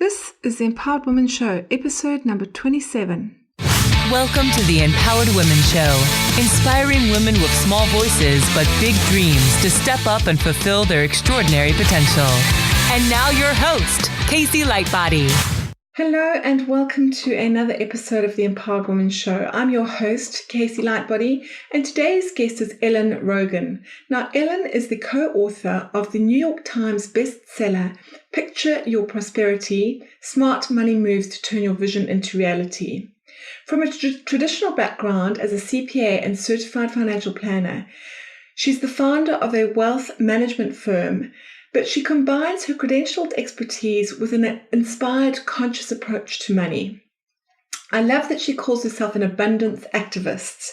This is the Empowered Women Show, episode number 27. Welcome to the Empowered Women Show, inspiring women with small voices but big dreams to step up and fulfill their extraordinary potential. And now your host, Casey Lightbody. Hello and welcome to another episode of the Empowered Women Show. I'm your host, Casey Lightbody, and today's guest is Ellen Rogin. Now, Ellen is the co-author of the New York Times bestseller, Picture Your Prosperity: Smart Money Moves to Turn Your Vision into Reality. From a traditional background as a CPA and certified financial planner, she's the founder of a wealth management firm, but she combines her credentialed expertise with an inspired, conscious approach to money. I love that she calls herself an abundance activist.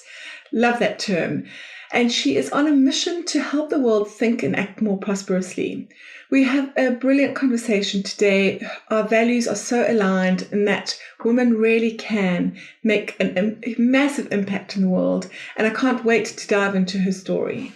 Love that term. And she is on a mission to help the world think and act more prosperously. We have a brilliant conversation today. Our values are so aligned in that women really can make a massive impact in the world. And I can't wait to dive into her story.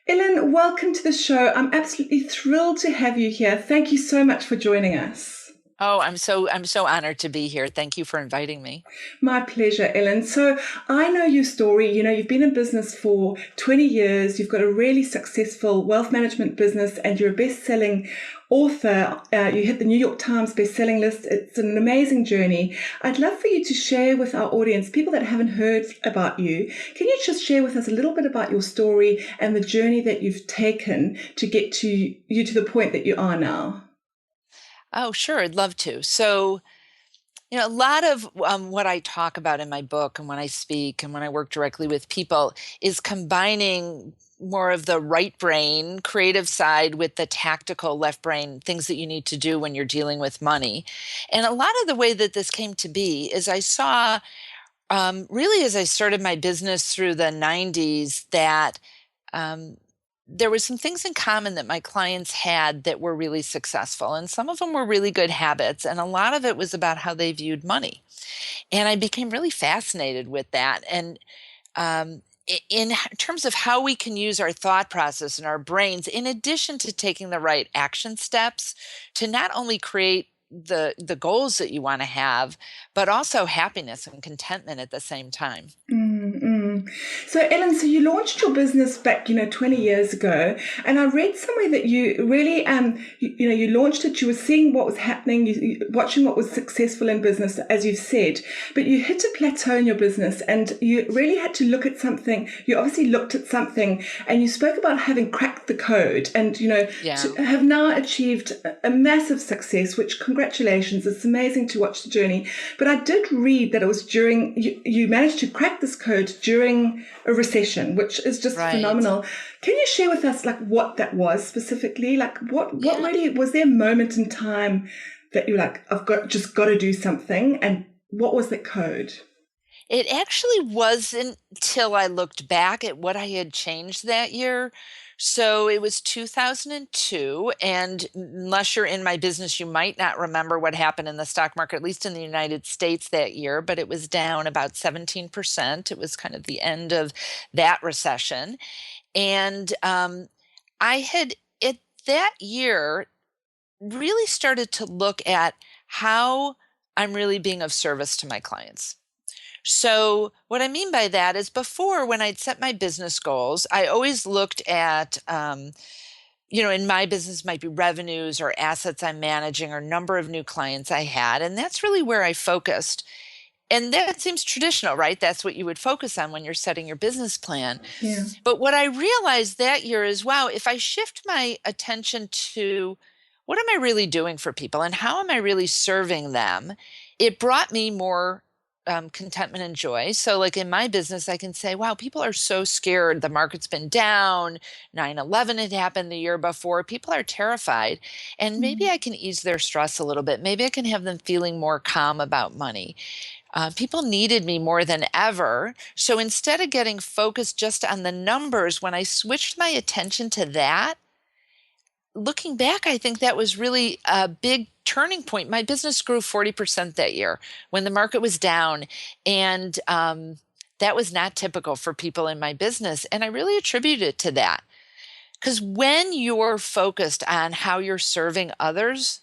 Ellen, welcome to the show. I'm absolutely thrilled to have you here. Thank you so much for joining us. Oh, I'm so honored to be here. Thank you for inviting me. My pleasure, Ellen. So I know your story. You know, you've been in business for 20 years. You've got a really successful wealth management business and you're a best-selling author. You hit the New York Times best-selling list. It's an amazing journey. I'd love for you to share with our audience, people that haven't heard about you. Can you just share with us a little bit about your story and the journey that you've taken to get to you to the point that you are now? Oh, sure. I'd love to. So, a lot of what I talk about in my book and when I speak and when I work directly with people is combining more of the right brain, creative side with the tactical left brain, things that you need to do when you're dealing with money. And a lot of the way that this came to be is I saw, really as I started my business through the 90s, that there were some things in common that my clients had that were really successful. And some of them were really good habits. And a lot of it was about how they viewed money. And I became really fascinated with that. And in terms of how we can use our thought process and our brains, in addition to taking the right action steps to not only create the goals that you want to have, but also happiness and contentment at the same time. So Ellen, so you launched your business back, 20 years ago, and I read somewhere that you really, you launched it, you were seeing what was happening, watching what was successful in business, as you've said, but you hit a plateau in your business and you really had to look at something. You obviously looked at something and you spoke about having cracked the code and, to have now achieved a massive success, which congratulations, it's amazing to watch the journey. But I did read that it was during, you managed to crack this code during a recession, which is just phenomenal. Can you share with us what that was specifically? What really was there a moment in time that you're like, I've just got to do something? And what was that code? It actually wasn't till I looked back at what I had changed that year. So it was 2002, and unless you're in my business, you might not remember what happened in the stock market, at least in the United States that year, but it was down about 17%. It was kind of the end of that recession. And I had, at that year, really started to look at how I'm really being of service to my clients. So what I mean by that is before, when I'd set my business goals, I always looked at, in my business might be revenues or assets I'm managing or number of new clients I had. And that's really where I focused. And that seems traditional, right? That's what you would focus on when you're setting your business plan. Yeah. But what I realized that year is, wow, if I shift my attention to what am I really doing for people and how am I really serving them, it brought me more contentment and joy. So like in my business, I can say, wow, people are so scared. The market's been down. 9/11 had happened the year before. People are terrified. And maybe I can ease their stress a little bit. Maybe I can have them feeling more calm about money. People needed me more than ever. So instead of getting focused just on the numbers, when I switched my attention to that, looking back, I think that was really a big turning point. My business grew 40% that year when the market was down. And that was not typical for people in my business. And I really attribute it to that. Because when you're focused on how you're serving others,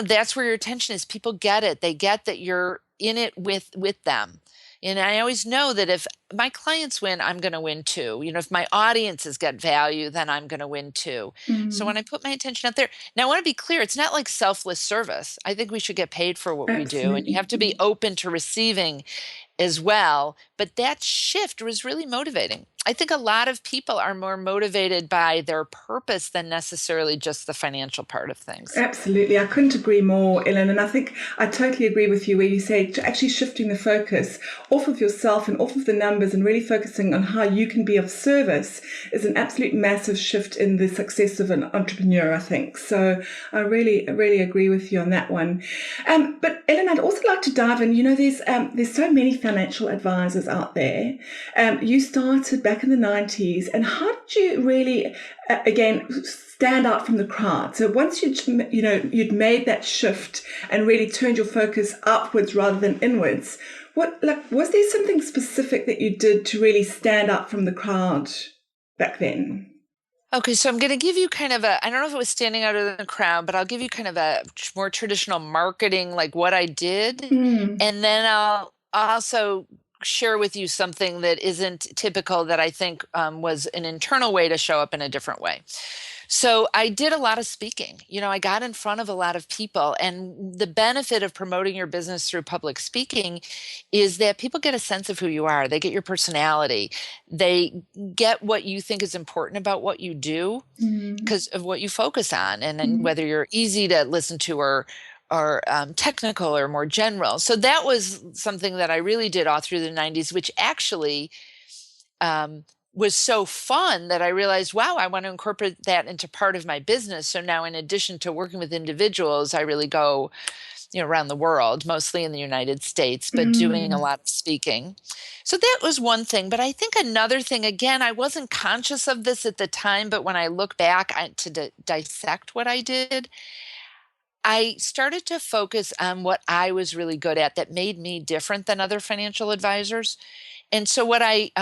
that's where your attention is. People get it. They get that you're in it with them. And I always know that if my clients win, I'm going to win too. If my audiences get value, then I'm going to win too. So when I put my attention out there, now I want to be clear, it's not like selfless service. I think we should get paid for what we do, and you have to be open to receiving as well. But that shift was really motivating. I think a lot of people are more motivated by their purpose than necessarily just the financial part of things. Absolutely. I couldn't agree more, Ellen. And I think I totally agree with you where you say actually shifting the focus off of yourself and off of the numbers and really focusing on how you can be of service is an absolute massive shift in the success of an entrepreneur, I think. So I really, really agree with you on that one. But Ellen, I'd also like to dive in. There's so many financial advisors out there. You started back in the 90s, and how did you really, again, stand out from the crowd? So once you'd made that shift and really turned your focus upwards rather than inwards, was there something specific that you did to really stand out from the crowd back then? Okay, so I'm going to give you kind of I don't know if it was standing out of the crowd, but I'll give you kind of a more traditional marketing, like what I did. And then I'll also share with you something that isn't typical that I think was an internal way to show up in a different way. So I did a lot of speaking. I got in front of a lot of people, and the benefit of promoting your business through public speaking is that people get a sense of who you are. They get your personality. They get what you think is important about what you do because of what you focus on, and then whether you're easy to listen to or technical or more general. So that was something that I really did all through the 90s, which actually was so fun that I realized, wow, I want to incorporate that into part of my business. So now, in addition to working with individuals, I really go, around the world, mostly in the United States, but doing a lot of speaking. So that was one thing. But I think another thing, again, I wasn't conscious of this at the time, but when I look back to dissect what I did, I started to focus on what I was really good at that made me different than other financial advisors. And so what I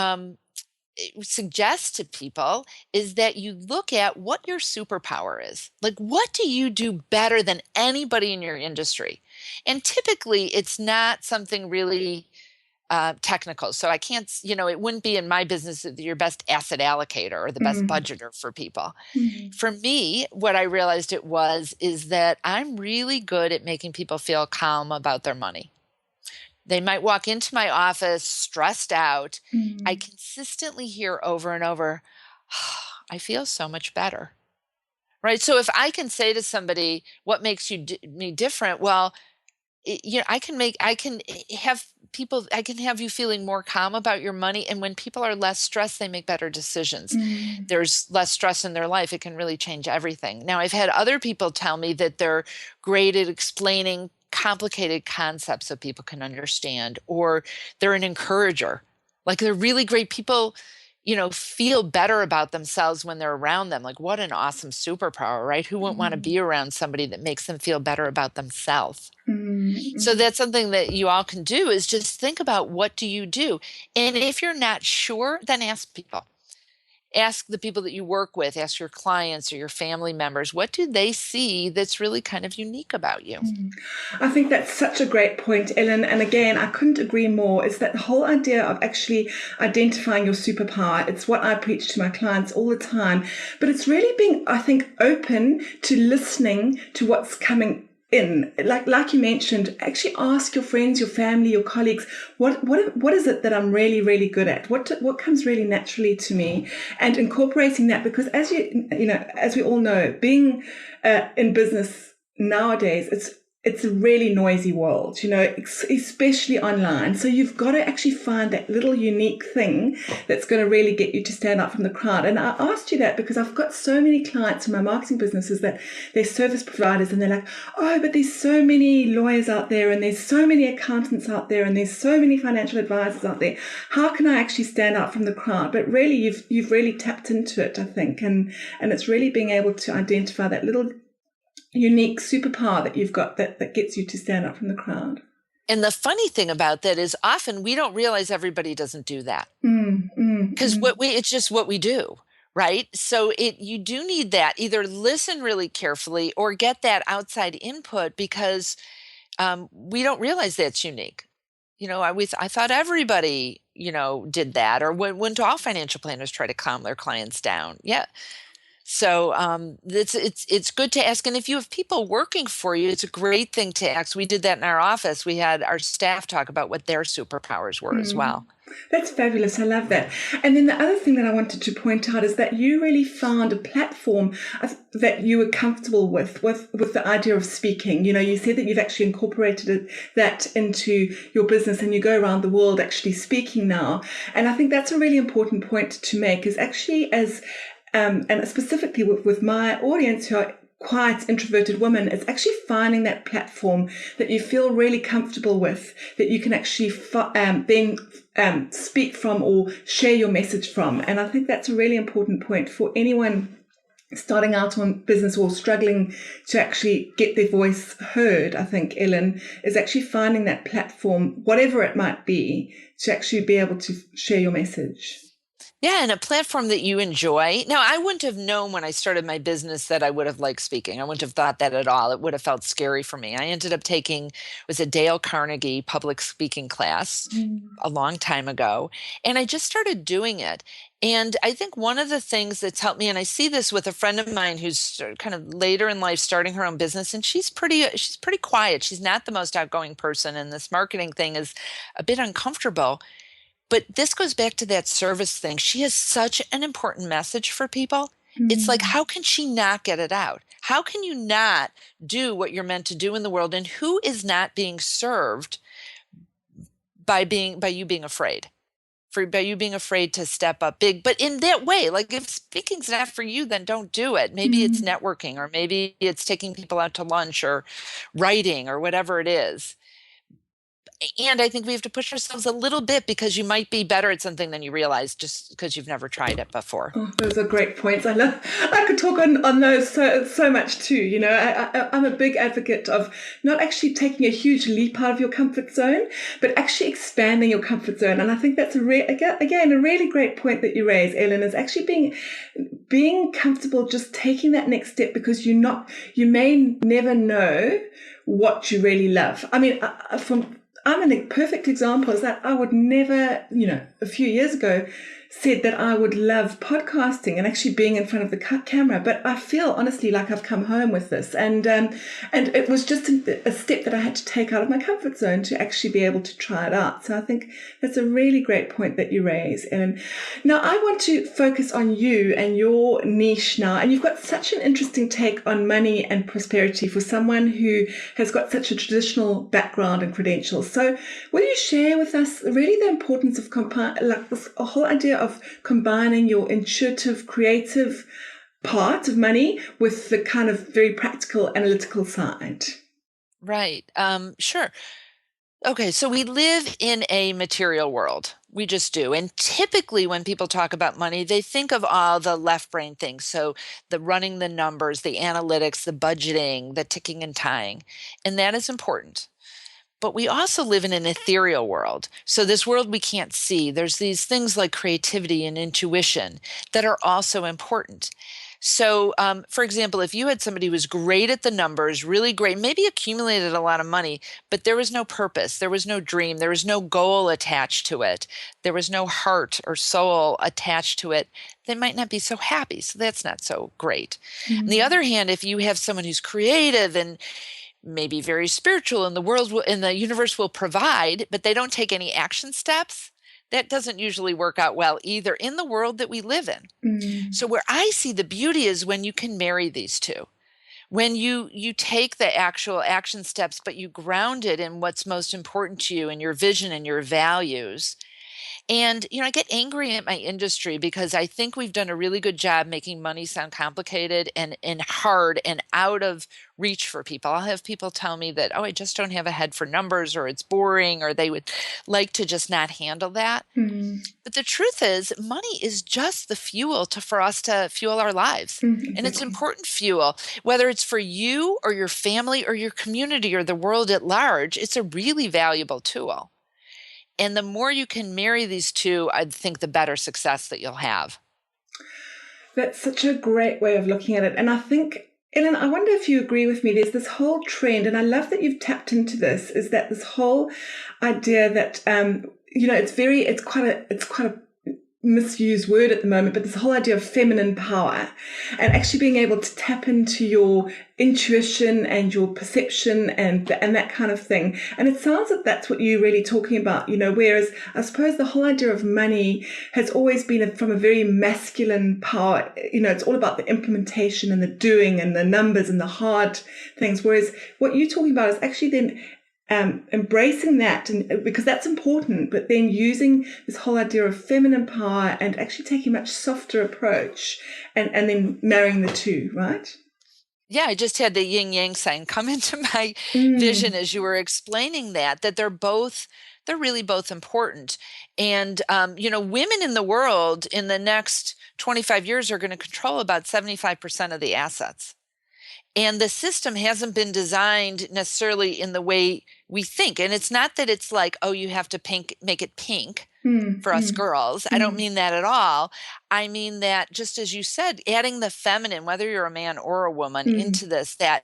suggest to people is that you look at what your superpower is. Like, what do you do better than anybody in your industry? And typically, it's not something really technical. So I can't, it wouldn't be in my business your best asset allocator or the best budgeter for people. For me, what I realized is that I'm really good at making people feel calm about their money. They might walk into my office stressed out. I consistently hear over and over, oh, I feel so much better. Right? So if I can say to somebody, what makes me different? Well, I can have you feeling more calm about your money. And when people are less stressed, they make better decisions. There's less stress in their life. It can really change everything. Now, I've had other people tell me that they're great at explaining complicated concepts so people can understand, or they're an encourager. Like, they're really great people, feel better about themselves when they're around them. Like, what an awesome superpower, right? Who wouldn't want to be around somebody that makes them feel better about themselves? So that's something that you all can do, is just think about, what do you do? And if you're not sure, then ask people. Ask the people that you work with, ask your clients or your family members, what do they see that's really kind of unique about you? I think that's such a great point, Ellen. And again, I couldn't agree more. It's that whole idea of actually identifying your superpower. It's what I preach to my clients all the time. But it's really being, I think, open to listening to what's coming in. Like you mentioned, actually ask your friends, your family, your colleagues, what is it that I'm really, really good at? What comes really naturally to me? And incorporating that, because as as we all know, being in business nowadays, it's a really noisy world, especially online. So you've got to actually find that little unique thing that's going to really get you to stand out from the crowd. And I asked you that because I've got so many clients in my marketing businesses that they're service providers, and they're like, oh, but there's so many lawyers out there, and there's so many accountants out there, and there's so many financial advisors out there. How can I actually stand out from the crowd? But really, you've really tapped into it, I think. And it's really being able to identify that little unique superpower that you've got that gets you to stand up from the crowd. And the funny thing about that is, often we don't realize everybody doesn't do that, because it's just what we do, right? So you do need that. Either listen really carefully or get that outside input, because we don't realize that's unique. I thought everybody, did that, or wouldn't all financial planners try to calm their clients down? Yeah. So it's good to ask, and if you have people working for you, it's a great thing to ask. We did that in our office. We had our staff talk about what their superpowers were as well. That's fabulous. I love that. And then the other thing that I wanted to point out is that you really found a platform that you were comfortable with the idea of speaking. You said that you've actually incorporated that into your business and you go around the world actually speaking now. And I think that's a really important point to make, is actually and specifically with my audience who are quite introverted women, it's actually finding that platform that you feel really comfortable with, that you can actually then speak from or share your message from. And I think that's a really important point for anyone starting out on business or struggling to actually get their voice heard. I think, Ellen, is actually finding that platform, whatever it might be, to actually be able to share your message. Yeah, and a platform that you enjoy. Now, I wouldn't have known when I started my business that I would have liked speaking. I wouldn't have thought that at all. It would have felt scary for me. I ended up was a Dale Carnegie public speaking class a long time ago, and I just started doing it. And I think one of the things that's helped me, and I see this with a friend of mine who's kind of later in life starting her own business, and she's pretty quiet. She's not the most outgoing person, and this marketing thing is a bit uncomfortable. But this goes back to that service thing. She has such an important message for people. It's like, how can she not get it out? How can you not do what you're meant to do in the world? And who is not being served by you being afraid? By you being afraid to step up big, but in that way, like if speaking's not for you, then don't do it. Maybe it's networking, or maybe it's taking people out to lunch, or writing, or whatever it is. And I think we have to push ourselves a little bit, because you might be better at something than you realize just because you've never tried it before. Oh, those are great points. I could talk on those so much too. I'm a big advocate of not actually taking a huge leap out of your comfort zone, but actually expanding your comfort zone. And I think that's again a really great point that you raise, Ellen, is actually being comfortable just taking that next step, because you may never know what you really love. I mean, I'm a perfect example is that I would never, a few years ago said that I would love podcasting and actually being in front of the camera. But I feel honestly like I've come home with this. And it was just a step that I had to take out of my comfort zone to actually be able to try it out. So I think that's a really great point that you raise, Ellen. Now, I want to focus on you and your niche now. And you've got such an interesting take on money and prosperity for someone who has got such a traditional background and credentials. So will you share with us really the importance of this whole idea of combining your intuitive, creative part of money with the kind of very practical, analytical side? Right. Sure. Okay, so we live in a material world. We just do. And typically when people talk about money, they think of all the left brain things. So the running the numbers, the analytics, the budgeting, the ticking and tying. And that is important. But we also live in an ethereal world. So this world we can't see, there's these things like creativity and intuition that are also important. So, for example, if you had somebody who was great at the numbers, really great, maybe accumulated a lot of money, but there was no purpose, there was no dream, there was no goal attached to it, there was no heart or soul attached to it, they might not be so happy. So that's not so great. On the other hand, if you have someone who's creative and maybe very spiritual, and the universe will provide, but they don't take any action steps, that doesn't usually work out well either in the world that we live in. So where I see the beauty is when you can marry these two. When you take the actual action steps, but you ground it in what's most important to you and your vision and your values. And, I get angry at my industry because I think we've done a really good job making money sound complicated and hard and out of reach for people. I'll have people tell me that, oh, I just don't have a head for numbers, or it's boring, or they would like to just not handle that. But the truth is, money is just the fuel for us to fuel our lives. Exactly. And it's important fuel, whether it's for you or your family or your community or the world at large. It's a really valuable tool. And the more you can marry these two, I think the better success that you'll have. That's such a great way of looking at it. And I think, Ellen, I wonder if you agree with me. There's this whole trend, and I love that you've tapped into this, is that this whole idea that, it's quite a misused word at the moment, but this whole idea of feminine power and actually being able to tap into your intuition and your perception and that kind of thing. And it sounds like that's what you're really talking about, whereas I suppose the whole idea of money has always been from a very masculine power. It's all about the implementation and the doing and the numbers and the hard things. Whereas what you're talking about is actually then embracing that, and because that's important, but then using this whole idea of feminine power and actually taking a much softer approach and then marrying the two, right? Yeah, I just had the yin yang sign come into my vision as you were explaining that they're really both important. And, women in the world in the next 25 years are going to control about 75% of the assets. And the system hasn't been designed necessarily in the way we think. And it's not that it's like, oh, you have to make it pink for us girls. I don't mean that at all. I mean that, just as you said, adding the feminine, whether you're a man or a woman, into this, that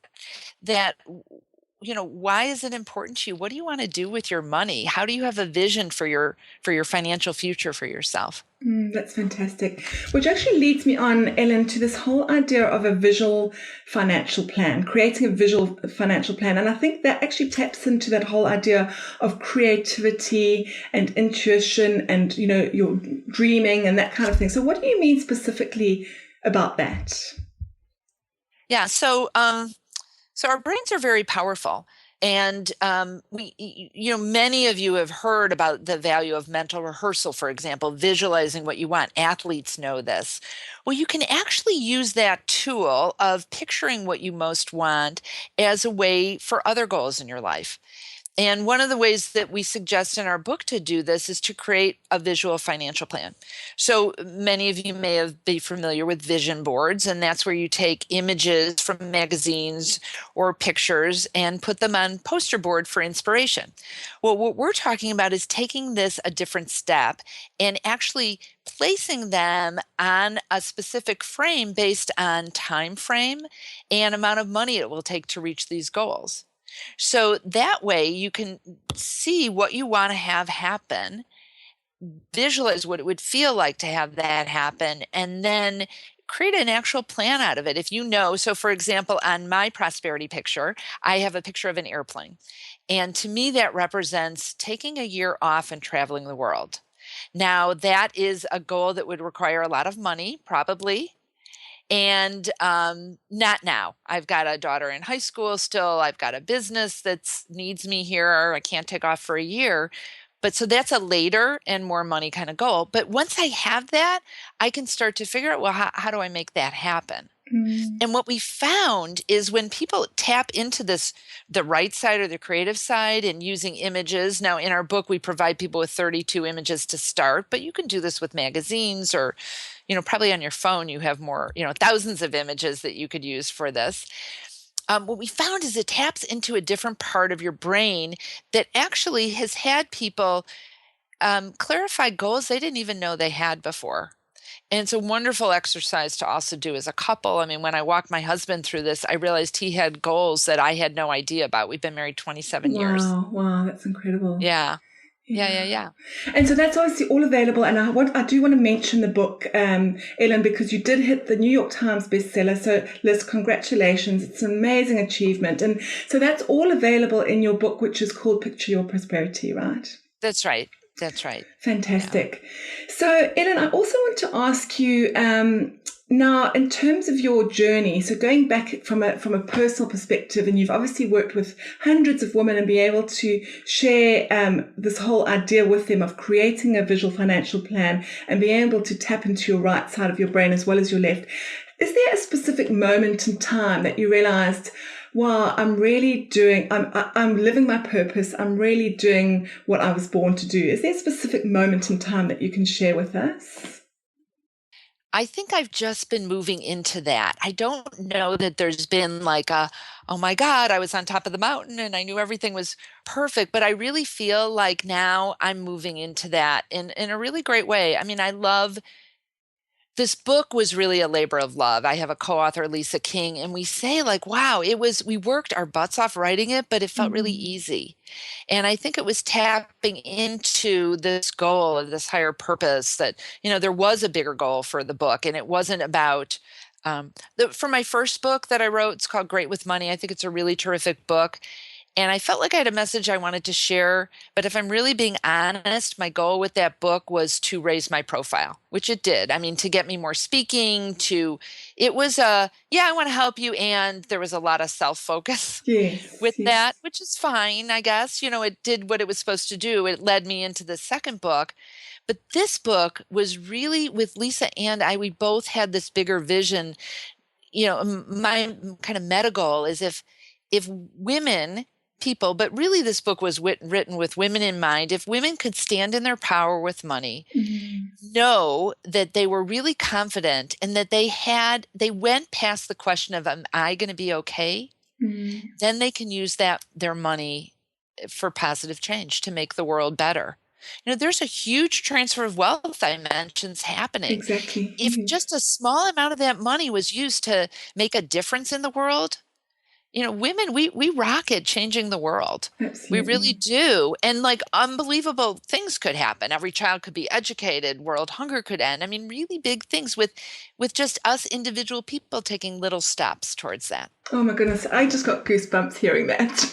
why is it important to you? What do you want to do with your money? How do you have a vision for your financial future for yourself? That's fantastic. Which actually leads me on, Ellen, to this whole idea of a visual financial plan, creating a visual financial plan. And I think that actually taps into that whole idea of creativity and intuition and, your dreaming and that kind of thing. So what do you mean specifically about that? Yeah. So our brains are very powerful. And many of you have heard about the value of mental rehearsal, for example, visualizing what you want. Athletes know this. Well, you can actually use that tool of picturing what you most want as a way for other goals in your life. And one of the ways that we suggest in our book to do this is to create a visual financial plan. So many of you may be familiar with vision boards, and that's where you take images from magazines or pictures and put them on poster board for inspiration. Well, what we're talking about is taking this a different step and actually placing them on a specific frame based on time frame and amount of money it will take to reach these goals. So that way you can see what you want to have happen, visualize what it would feel like to have that happen, and then create an actual plan out of it. So for example, on my prosperity picture, I have a picture of an airplane. And to me, that represents taking a year off and traveling the world. Now, that is a goal that would require a lot of money, probably. And not now. I've got a daughter in high school still. I've got a business that needs me here. I can't take off for a year. But so that's a later and more money kind of goal. But once I have that, I can start to figure out, well, how do I make that happen? And what we found is when people tap into this, the right side or the creative side, and using images. Now, in our book, we provide people with 32 images to start, but you can do this with magazines or, probably on your phone, you have more, thousands of images that you could use for this. What we found is it taps into a different part of your brain that actually has had people clarify goals they didn't even know they had before. And it's a wonderful exercise to also do as a couple. I mean, when I walked my husband through this, I realized he had goals that I had no idea about. We've been married 27 years. Wow, that's incredible. Yeah. Yeah. And so that's obviously all available. And I do want to mention the book, Ellen, because you did hit the New York Times bestseller. So Liz, congratulations. It's an amazing achievement. And so that's all available in your book, which is called Picture Your Prosperity, right? That's right. That's right. Fantastic. Yeah. So, Ellen, I also want to ask you now, in terms of your journey, so going back from a personal perspective, and you've obviously worked with hundreds of women and be able to share this whole idea with them of creating a visual financial plan and being able to tap into your right side of your brain as well as your left. Is there a specific moment in time that you realized, wow, I'm living my purpose. I'm really doing what I was born to do. Is there a specific moment in time that you can share with us? I think I've just been moving into that. I don't know that there's been like oh my God, I was on top of the mountain and I knew everything was perfect. But I really feel like now I'm moving into that in a really great way. I mean, I love this book was really a labor of love. I have a co-author, Lisa King, and we say like, wow, we worked our butts off writing it, but it felt really easy. And I think it was tapping into this goal of this higher purpose that, there was a bigger goal for the book. And it wasn't about, for my first book that I wrote, it's called Great with Money. I think it's a really terrific book. And I felt like I had a message I wanted to share. But if I'm really being honest, my goal with that book was to raise my profile, which it did. I mean, to get me more speaking, it was I want to help you. And there was a lot of self-focus with Yes. that, which is fine, I guess. It did what it was supposed to do. It led me into the second book. But this book was really with Lisa and I, we both had this bigger vision. My kind of meta goal is if women, people, but really this book was written with women in mind. If women could stand in their power with money, know that they were really confident and that they went past the question of, am I going to be okay? Then they can use their money for positive change to make the world better. There's a huge transfer of wealth I mentioned happening. Exactly. If just a small amount of that money was used to make a difference in the world, women, we rock at changing the world. Absolutely. We really do. And like unbelievable things could happen. Every child could be educated. World hunger could end. I mean, really big things with just us individual people taking little steps towards that. Oh my goodness, I just got goosebumps hearing that.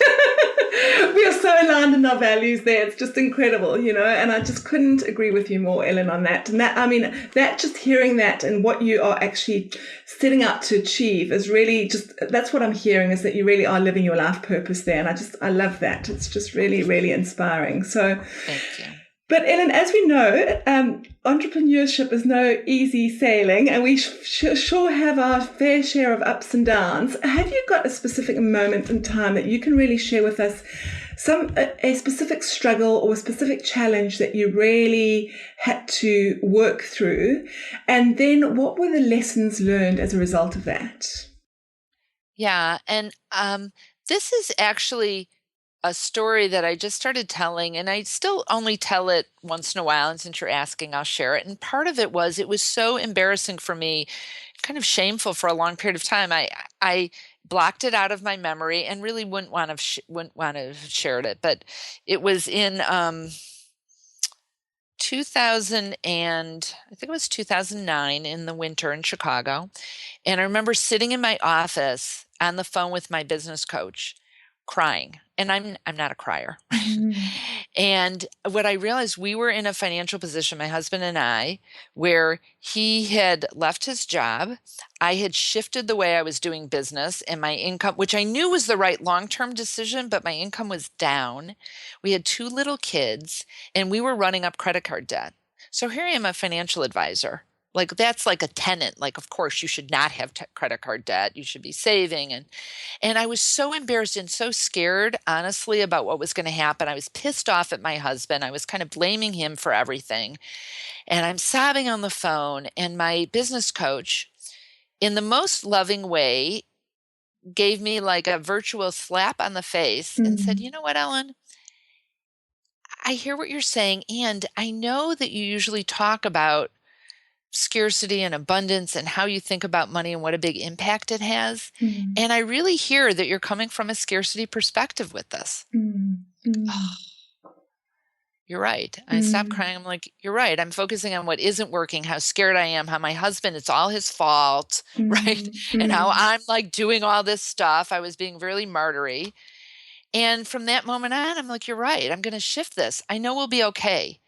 We are so aligned in our values there. It's just incredible, and I just couldn't agree with you more, Ellen, on that. And that just hearing that and what you are actually setting out to achieve is really that's what I'm hearing, is that you really are living your life purpose there. And I love that. It's just really, really inspiring. So thank you. But Ellen, as we know, entrepreneurship is no easy sailing, and we sure have our fair share of ups and downs. Have you got a specific moment in time that you can really share with us, a specific struggle or a specific challenge that you really had to work through? And then what were the lessons learned as a result of that? Yeah, and this is actually a story that I just started telling, and I still only tell it once in a while. And since you're asking, I'll share it. And part of it was so embarrassing for me, kind of shameful for a long period of time. I blocked it out of my memory and really wouldn't want to have shared it. But it was in 2000 and I think it was 2009 in the winter in Chicago. And I remember sitting in my office on the phone with my business coach, crying. And I'm not a crier. And what I realized, we were in a financial position, my husband and I, where he had left his job. I had shifted the way I was doing business, and my income, which I knew was the right long-term decision, but my income was down. We had 2 little kids, and we were running up credit card debt. So here I am, a financial advisor. Like that's like a tenet. Like, of course, you should not have credit card debt. You should be saving. And I was so embarrassed and so scared, honestly, about what was going to happen. I was pissed off at my husband. I was kind of blaming him for everything. And I'm sobbing on the phone. And my business coach, in the most loving way, gave me like a virtual slap on the face and said, you know what, Ellen? I hear what you're saying. And I know that you usually talk about scarcity and abundance and how you think about money and what a big impact it has. And I really hear that you're coming from a scarcity perspective with this. Oh, you're right. I stopped crying. I'm like, you're right. I'm focusing on what isn't working, how scared I am, how my husband, it's all his fault, right? And how I'm like doing all this stuff. I was being really martyry. And from that moment on, I'm like, you're right. I'm going to shift this. I know we'll be okay.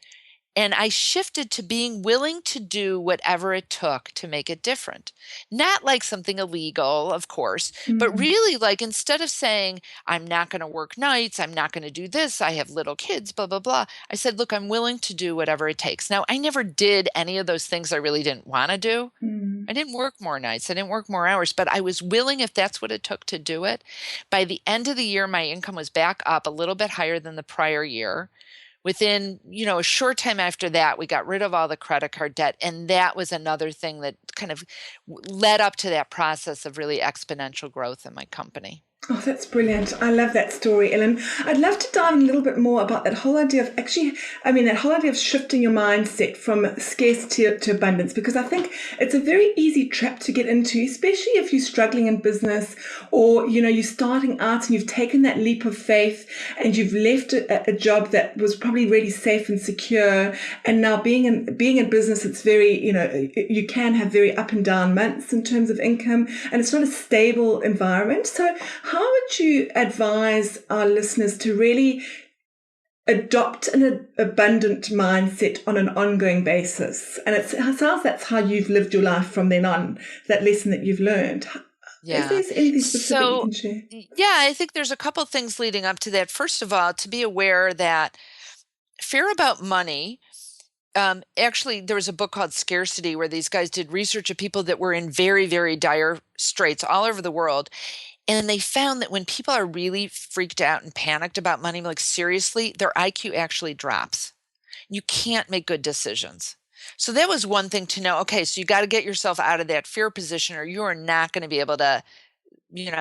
And I shifted to being willing to do whatever it took to make it different. Not like something illegal, of course, but really like instead of saying, I'm not going to work nights, I'm not going to do this, I have little kids, blah, blah, blah. I said, look, I'm willing to do whatever it takes. Now, I never did any of those things I really didn't want to do. I didn't work more nights, I didn't work more hours, but I was willing if that's what it took to do it. By the end of the year, my income was back up a little bit higher than the prior year. Within, a short time after that, we got rid of all the credit card debt. And that was another thing that kind of led up to that process of really exponential growth in my company. Oh, that's brilliant. I love that story, Ellen. I'd love to dive in a little bit more about that whole idea of that whole idea of shifting your mindset from scarcity to abundance, because I think it's a very easy trap to get into, especially if you're struggling in business or, you're starting out and you've taken that leap of faith and you've left a job that was probably really safe and secure. And now being in business, it's very, you can have very up and down months in terms of income, and it's not a stable environment. So how would you advise our listeners to really adopt an abundant mindset on an ongoing basis? And it sounds that's how you've lived your life from then on, that lesson that you've learned. Yeah. Is there anything specific you can share? Yeah, I think there's a couple things leading up to that. First of all, to be aware that fear about money, actually, there was a book called Scarcity where these guys did research of people that were in very, very dire straits all over the world. And they found that when people are really freaked out and panicked about money, like seriously, their IQ actually drops. You can't make good decisions. So that was one thing to know. Okay, so you got to get yourself out of that fear position or you are not going to be able to,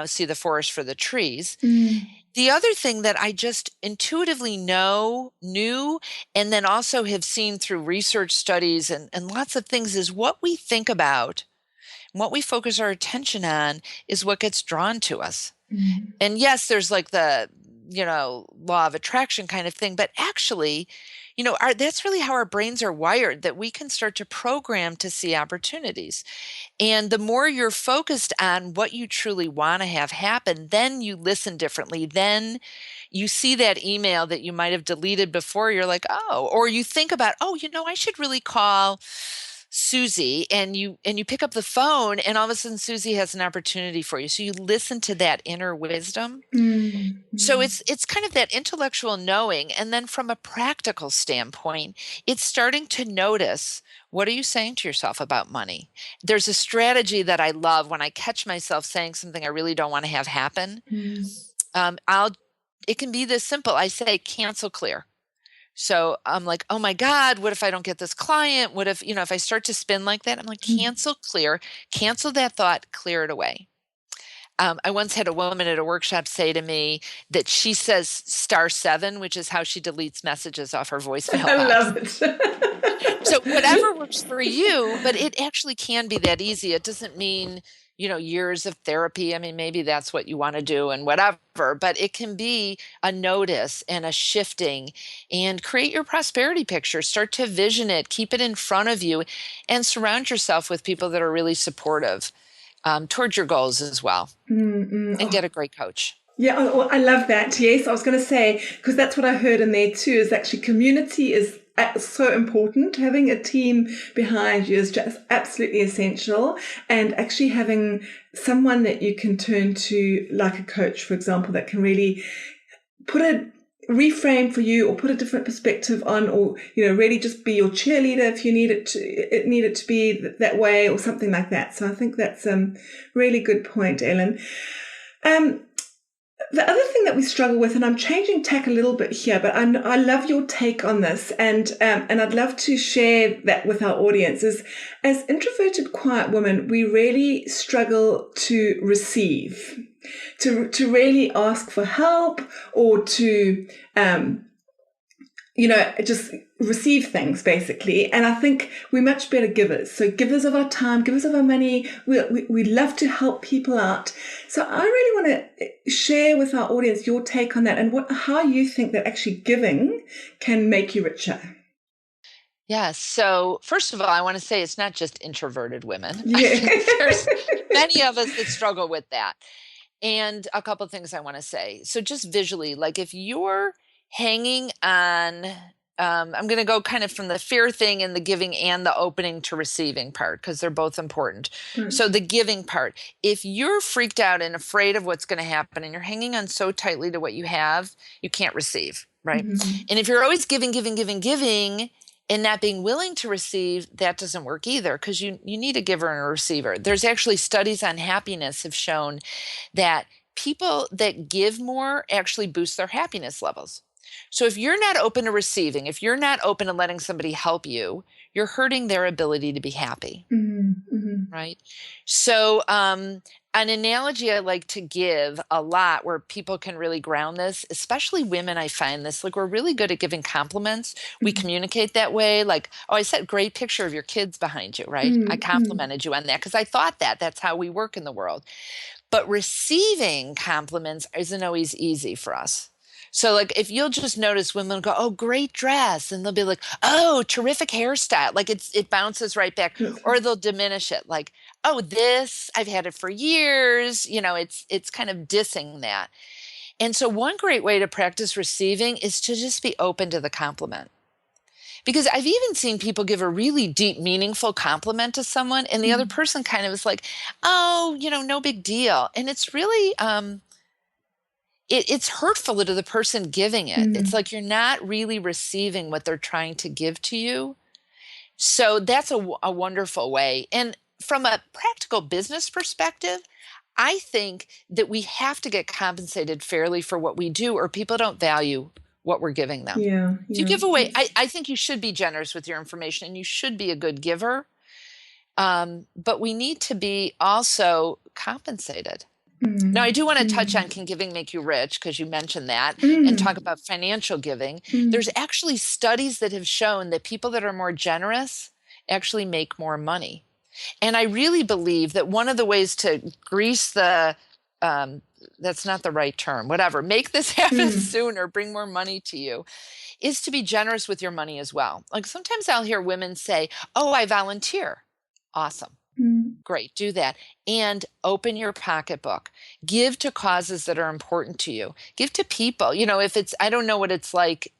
see the forest for the trees. The other thing that I just intuitively knew, and then also have seen through research studies and lots of things is what we think about, what we focus our attention on is what gets drawn to us. And yes, there's like the, law of attraction kind of thing, but actually, that's really how our brains are wired, that we can start to program to see opportunities. And the more you're focused on what you truly want to have happen, then you listen differently. Then you see that email that you might have deleted before, you're like, oh, or you think about, oh, I should really call Susie, and you pick up the phone and all of a sudden Susie has an opportunity for you. So you listen to that inner wisdom. So it's kind of that intellectual knowing. And then from a practical standpoint, it's starting to notice, what are you saying to yourself about money? There's a strategy that I love when I catch myself saying something I really don't want to have happen. It can be this simple. I say, cancel, clear. So I'm like, oh my God, what if I don't get this client? What if, if I start to spin like that, I'm like, cancel, clear, cancel that thought, clear it away. I once had a woman at a workshop say to me that she says *7, which is how she deletes messages off her voicemail box. I love it. So whatever works for you, but it actually can be that easy. It doesn't mean, years of therapy. I mean, maybe that's what you want to do and whatever, but it can be a notice and a shifting, and create your prosperity picture. Start to vision it, keep it in front of you, and surround yourself with people that are really supportive towards your goals as well. And get a great coach. Yeah, I love that. Yes, I was going to say, because that's what I heard in there too, is actually community is so important. Having a team behind you is just absolutely essential. And actually having someone that you can turn to, like a coach, for example, that can really reframe for you or put a different perspective on, or, really just be your cheerleader if you need it to be that way or something like that. So I think that's a really good point, Ellen. The other thing that we struggle with, and I'm changing tack a little bit here, but I love your take on this, and I'd love to share that with our audience, is as introverted, quiet women, we really struggle to receive, to really ask for help, or to just receive things, basically. And I think we're much better givers. So givers of our time, givers of our money. We love to help people out. So I really want to share with our audience your take on that, and how you think that actually giving can make you richer. Yeah. So first of all, I want to say it's not just introverted women. Yeah. I think there's many of us that struggle with that. And a couple of things I want to say. So just visually, like if you're hanging on, I'm going to go kind of from the fear thing and the giving and the opening to receiving part, because they're both important. So the giving part, if you're freaked out and afraid of what's going to happen and you're hanging on so tightly to what you have, you can't receive, right? And if you're always giving, and not being willing to receive, that doesn't work either, because you need a giver and a receiver. There's actually studies on happiness have shown that people that give more actually boost their happiness levels. So if you're not open to receiving, if you're not open to letting somebody help you, you're hurting their ability to be happy, right? So, an analogy I like to give a lot where people can really ground this, especially women, I find this, like we're really good at giving compliments. We Mm, communicate that way. Like, oh, I said, great picture of your kids behind you, right? I mm, mm, complimented you on that because I thought that's how we work in the world. But receiving compliments isn't always easy for us. So, like, if you'll just notice women go, "Oh, great dress," and they'll be like, "Oh, terrific hairstyle," like it bounces right back, that's right. or they'll diminish it, like, "Oh, this I've had it for years." It's kind of dissing that. And so, one great way to practice receiving is to just be open to the compliment. Because I've even seen people give a really deep, meaningful compliment to someone, and the other Mm, person kind of is like, "Oh, no big deal." And it's really, it's hurtful to the person giving it. It's mm, like you're not really receiving what they're trying to give to you. So that's a wonderful way. And from a practical business perspective, I think that we have to get compensated fairly for what we do, or people don't value what we're giving them. yeah, If you yeah. give away, I think you should be generous with your information and you should be a good giver. But we need to be also compensated. Now, I Mm, do want to touch mm, on can giving make you rich because you mentioned that and talk mm, about financial giving. There's mm, actually studies that have shown that people that are more generous actually make more money. And I really believe that one of the ways to grease the, um, that's not the right term, whatever, make this happen mm, sooner, bring more money to you, is to be generous with your money as well. Like sometimes I'll hear women say, "Oh, I volunteer." Awesome. mm, Great, do that. And open your pocketbook. Give to causes that are important to you. Give to people. If it's, I don't know what it's like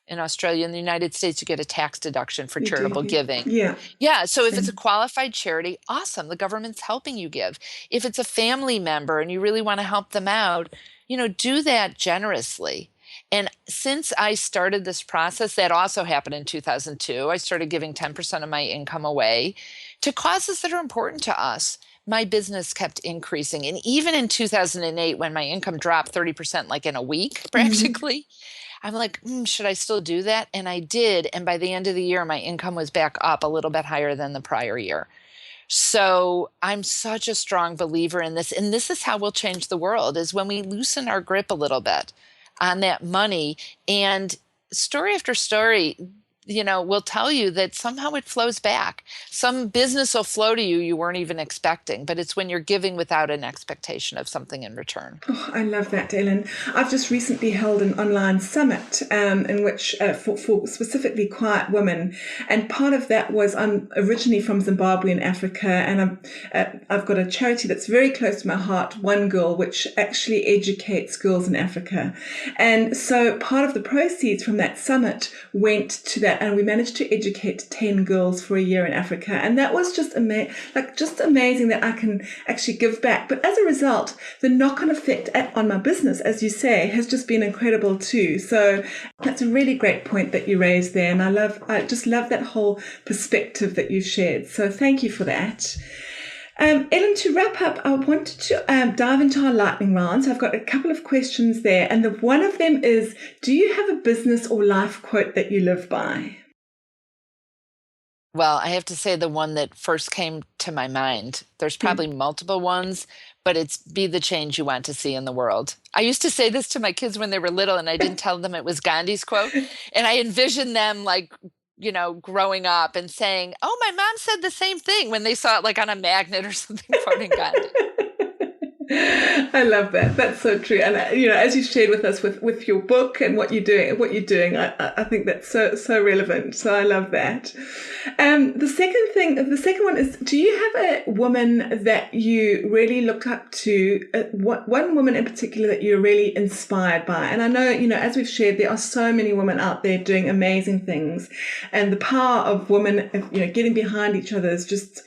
in Australia. In the United States, you get a tax deduction for you do, charitable yeah. giving. Yeah, Yeah, so if it's a same. qualified charity, awesome. The government's helping you give. If it's a family member and you really want to help them out, do that generously. And since I started this process, that also happened in 2002. I started giving 10% of my income away to causes that are important to us. My business kept increasing. And even in 2008, when my income dropped 30%, like in a week, Mm, practically, I'm like, should I still do that? And I did. And by the end of the year, my income was back up a little bit higher than the prior year. So I'm such a strong believer in this. And this is how we'll change the world is when we loosen our grip a little bit on that money. And story after story, will tell you that somehow it flows back. Some business will flow to you weren't even expecting, but it's when you're giving without an expectation of something in return. oh, I love that, Ellen. I've just recently held an online summit in which for specifically quiet women, and part of that was I'm originally from Zimbabwe in Africa, and I've got a charity that's very close to my heart, One Girl, which actually educates girls in Africa, and so part of the proceeds from that summit went to that, and we managed to educate 10 girls for a year in Africa, and that was just just amazing that I can actually give back. But as a result, the knock-on effect on my business, as you say, has just been incredible too. So that's a really great point that you raised there, and I just love that whole perspective that you shared. So thank you for that. Ellen, to wrap up, I wanted to dive into our lightning round. So I've got a couple of questions there, and one of them is: do you have a business or life quote that you live by? Well, I have to say the one that first came to my mind. There's Yeah. probably multiple ones, but it's be the change you want to see in the world. I used to say this to my kids when they were little, and I didn't tell them it was Gandhi's quote. And I envisioned them like, growing up and saying, "Oh, my mom said the same thing," when they saw it like on a magnet or something quoting Gandhi. I love that. That's so true. And as you shared with us with your book and what you're doing, I think that's so relevant. So I love that. The second one is: do you have a woman that you really look up to? One woman in particular that you're really inspired by? And I know, as we've shared, there are so many women out there doing amazing things, and the power of women, getting behind each other is just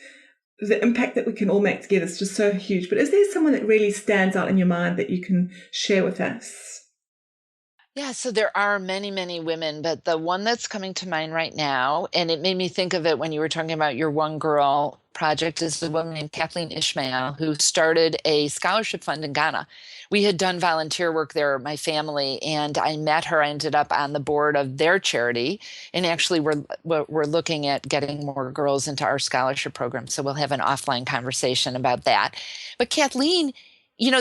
the impact that we can all make together is just so huge. But is there someone that really stands out in your mind that you can share with us? Yeah, so there are many, many women, but the one that's coming to mind right now, and it made me think of it when you were talking about your One Girl project, is a woman named Kathleen Ishmael who started a scholarship fund in Ghana. We had done volunteer work there, my family, and I met her. I ended up on the board of their charity, and actually we're looking at getting more girls into our scholarship program. So we'll have an offline conversation about that. But Kathleen,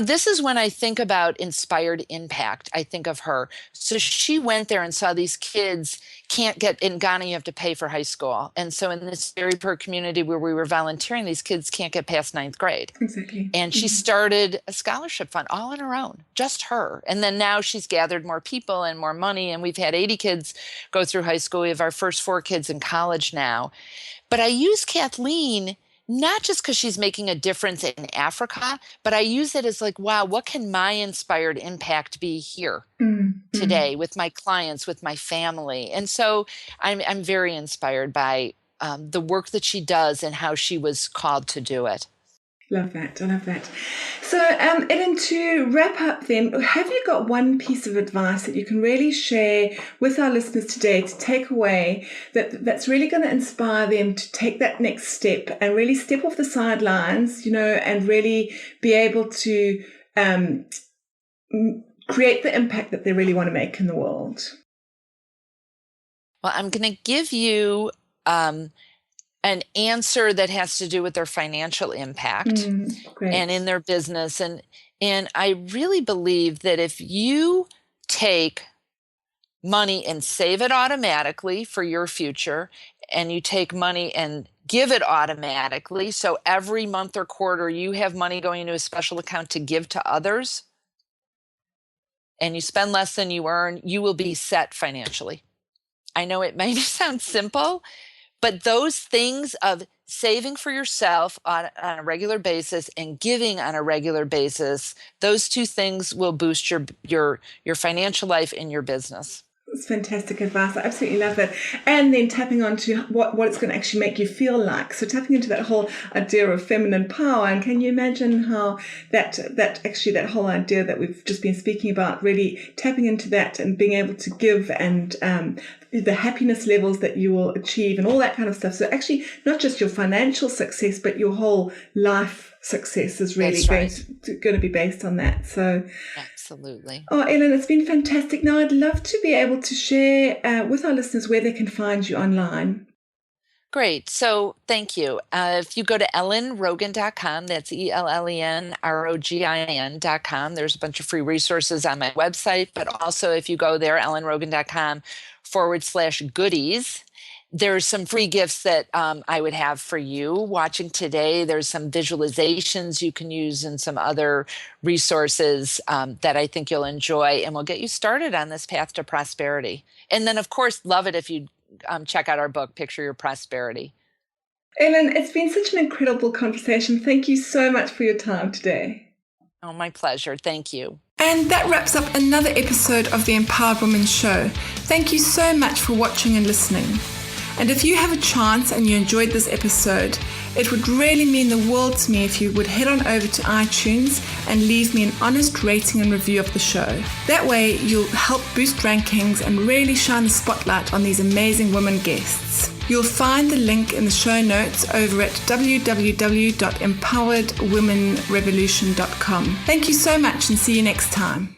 this is when I think about inspired impact. I think of her. So she went there and saw these kids can't get in Ghana, you have to pay for high school. And so in this very poor community where we were volunteering, these kids can't get past ninth grade. Exactly. And she started a scholarship fund all on her own, just her. And then now she's gathered more people and more money. And we've had 80 kids go through high school. We have our first 4 kids in college now. But I use Kathleen not just because she's making a difference in Africa, but I use it as like, wow, what can my inspired impact be here today with my clients, with my family? And so I'm very inspired by the work that she does and how she was called to do it. Love that. I love that. So, Ellen, to wrap up then, have you got one piece of advice that you can really share with our listeners today to take away that's really going to inspire them to take that next step and really step off the sidelines, and really be able to create the impact that they really want to make in the world? Well, I'm going to give you an answer that has to do with their financial impact and in their business. And I really believe that if you take money and save it automatically for your future, and you take money and give it automatically, so every month or quarter you have money going into a special account to give to others, and you spend less than you earn, you will be set financially. I know it may sound simple, but those things of saving for yourself on a regular basis and giving on a regular basis, those 2 things will boost your financial life in your business. It's fantastic advice. I absolutely love it. And then tapping onto what it's going to actually make you feel like. So tapping into that whole idea of feminine power. And can you imagine how that whole idea that we've just been speaking about, really tapping into that and being able to give, and the happiness levels that you will achieve and all that kind of stuff. So actually not just your financial success, but your whole life success is really going to be based on that. So absolutely. Oh, Ellen, it's been fantastic. Now I'd love to be able to share with our listeners where they can find you online. Great. So thank you. If you go to ellenrogin.com, that's ELLENROGIN.com, there's a bunch of free resources on my website, but also if you go there, ellenrogin.com/goodies, there's some free gifts that I would have for you watching today. There's some visualizations you can use and some other resources that I think you'll enjoy and will get you started on this path to prosperity. And then, of course, love it if you check out our book, Picture Your Prosperity. Ellen, it's been such an incredible conversation. Thank you so much for your time today. Oh, my pleasure. Thank you. And that wraps up another episode of the Empowered Women Show. Thank you so much for watching and listening. And if you have a chance and you enjoyed this episode, it would really mean the world to me if you would head on over to iTunes and leave me an honest rating and review of the show. That way you'll help boost rankings and really shine the spotlight on these amazing women guests. You'll find the link in the show notes over at www.empoweredwomenrevolution.com. Thank you so much and see you next time.